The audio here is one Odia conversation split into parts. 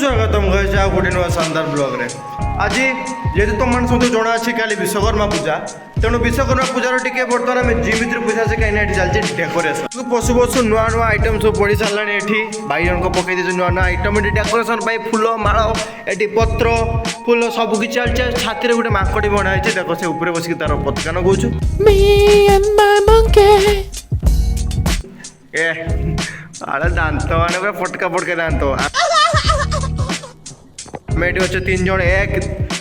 सुस्वागतम कहছে ଆଉ ଗୋଟେ ନୂଆ ଶାନଦାର ବ୍ଲଗରେ। ଆଜି ଯେହେତୁ ତୁମମାନେ ସମସ୍ତେ ଜଣା ଅଛି କାଲି ବିଶ୍ୱକର୍ମା ପୂଜା, ତେଣୁ ବିଶ୍ୱକର୍ମା ପୂଜାର ଟିକେ ବର୍ତ୍ତମାନ ଆମେ ଜିମ୍ ଭିତରେ ପୂଜା ଅଛି କାହିଁକିନା ଏଠି ଚାଲିଛି ଡେକୋରେସନ୍। ପଶୁ ପଶୁ ନୂଆ ନୂଆ ଆଇଟମ୍ ସବୁ ପଡ଼ି ସାରିଲାଣି ଏଠି। ଭାଇ ଜଣଙ୍କ ପକେଇ ଦେଇଛି ନୂଆ ନୂଆ ଆଇଟମ୍ ଏଠି ଡେକୋରେସନ୍ ପାଇଁ ଫୁଲ ମାଳ ଏଠି ପତ୍ର ଫୁଲ ସବୁ କିଛି ଚାଲିଛି। ଛାତିରେ ଗୋଟେ ମାଙ୍କଡି ବଣା ହେଇଛି ଦେଖ ସେ ଉପରେ ବସିକି ତାର ପତାକା ନଗଉଛୁ। ଏ ଆରେ ଦାନ୍ତ ମାନେ ପୁରା ଫଟକା ଫଟକା ଦାନ୍ତ। ଆମେ ଏଠି ଅଛୁ 3 ଜଣ ଏକ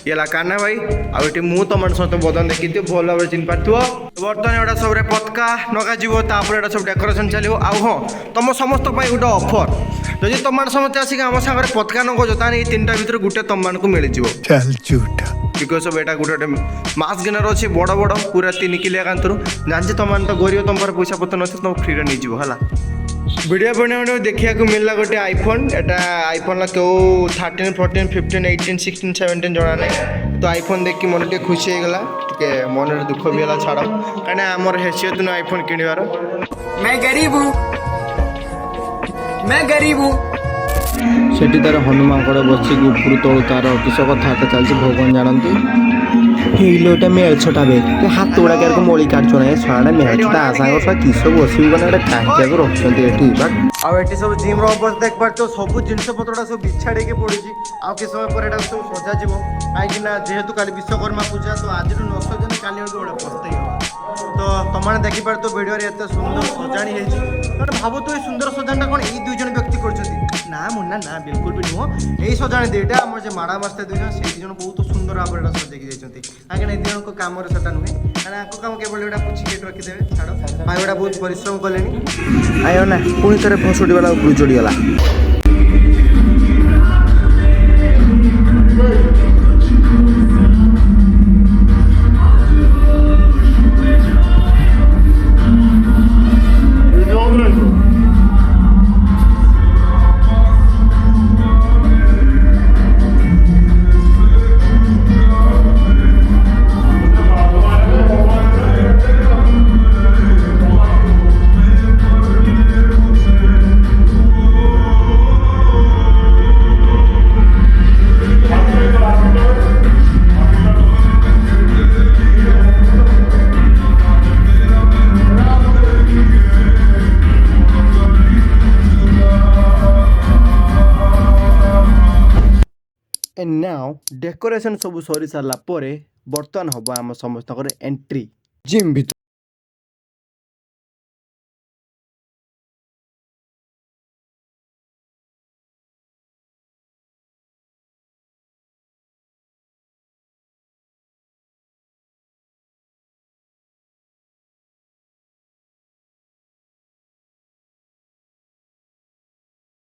ଇଏଲା କାହ୍ନା ଭାଇ ଆଉ ଏଠି ମୁଁ ତମମାନେ ସମସ୍ତେ ବଦନ ଦେଖିଥିବ ଭଲ ଭାବରେ ଚିହ୍ନି ପାରୁଥିବ। ବର୍ତ୍ତମାନ ଏଗୁଡ଼ା ସବୁରେ ପତାକା ନଗାଯିବ ତାପରେ ଏଇଟା ସବୁ ଡେକୋରେସନ୍ ଚାଲିବ। ଆଉ ହଁ ତମ ସମସ୍ତ ପାଇଁ ଗୋଟେ ଅଫର୍, ଯଦି ତମମାନେ ସମସ୍ତେ ଆସିକି ଆମ ସାଙ୍ଗରେ ପତାକା ନଗଉଛ ତାହେଲେ ଏଇ 3ଟା ଭିତରୁ ଗୋଟେ ତମମାନଙ୍କୁ ମିଳିଯିବ। ବିକଜ ଅଫ୍ ଏଇଟା ଗୋଟେ ମାସ୍ ଗେନର ଅଛି ବଡ଼ ବଡ଼ ପୁରା 3 କିଲିଆ କାନ୍ତରୁ ଜାଣିଛି ତମମାନେ ତ ଗରିବ ତମ ପାଖରେ ପଇସା ପତ୍ର ନଥିବ ତମ ଫ୍ରିରେ ନେଇଯିବ ହେଲା। ভিডিও বনানো দেখিବାକୁ মিললা গোটে আইফোন, এটা আইফোনলা কেউ 13 14 15 18 16 17 জনা নাই। তো আইফোন দেখি মনে টিকে খুশি হয়ে গলা, টিকে মনের দুঃখ বি হলা ছাড়, কারণ আমার হেসিয়ত না আইফোন কিনিবার। मैं गरीब हूँ সেটি তার হনুমাଙ୍କଡ଼ ବସିକି ଉପରୁ ତଳୁ ତାର କିସ କଥାବାର୍ତ୍ତା ଚାଲିଛି ଭଗବାନ ଜାଣନ୍ତି। ହେଇଲୋ ଏଟା ମେଳଛଟା ବେ ହାତ ଗୁଡ଼ାକ ମଳି କାଟୁଛ ନା ଏ ଶଳାଟା ମେଳଛଟା ଆଶାଙ୍କ ଶଳା କିସ ବସିବି ମାନେ ଏଟା କାହିଁକି ରଖିଛନ୍ତି ଏଠି। ଆଉ ଏଠି ସବୁ ଜିମ୍ର ଅବସ୍ଥା ଦେଖିପାରୁଥିବ, ସବୁ ଜିନିଷପତ୍ରଟା ସବୁ ବିଛାଡ଼ିକି ପଡ଼ିଛି। ଆଉ କିଛି ସମୟ ପରେ ଏଟା ସବୁ ସଜାଯିବ, କାହିଁକିନା ଯେହେତୁ କାଲି ବିଶ୍ୱକର୍ମା ପୂଜା ତ ଆଜିଠୁ ନ ସଜାଇଲେ କାଲି ଗୋଟେ ଗୋଟେ ପସ୍ତେଇ ହେବ। ତ ତମମାନେ ଦେଖିପାରୁଥିବ ଭିଡ଼ିଓରେ ଏତେ ସୁନ୍ଦର ସଜାଣି ହେଇଛି। ତମେ ଭାବୁଥିବ ଏଇ ସୁନ୍ଦର ସଜାଣିଟା କ'ଣ ଏଇ 2 ଜଣ ବ୍ୟକ୍ତି କରିଛନ୍ତି? ନା ମୁନା ନା ବିଲକୁଲ ବି ନୁହଁ। ଏଇ ସଜାଣି ଦୁଇଟା ଆମର ଯେ ମାଡ଼ା ମାସ୍ତେ 2 ଜଣ ସେଇ 2 ଜଣ ବହୁତ ସୁନ୍ଦର ଭାବରେ ଏଟା ସଜେଇକି ଯାଇଛନ୍ତି। କାହିଁକିନା ଏ 2 ଜଣଙ୍କ କାମରେ ସେଟା ନୁହେଁ, କାରଣ ଆଙ୍କ କାମ କେବଳ ଏଇଟା ପୁଛିକି ଏଠି ରଖିଦେବେ। ଛାଡ଼ ଭାଇ ଗୁଡ଼ା ବହୁତ ପରିଶ୍ରମ କଲେଣି। ଆୟ ନା ପୁଣି ଥରେ ଫସୁଡ଼ିବାଲା ଉପରୁ ଚଢ଼ିଗଲା। एंड नाउ डेकोरेशन सब सरी सारा पर बर्तमान हम आम समस्त एंट्री जिम भर।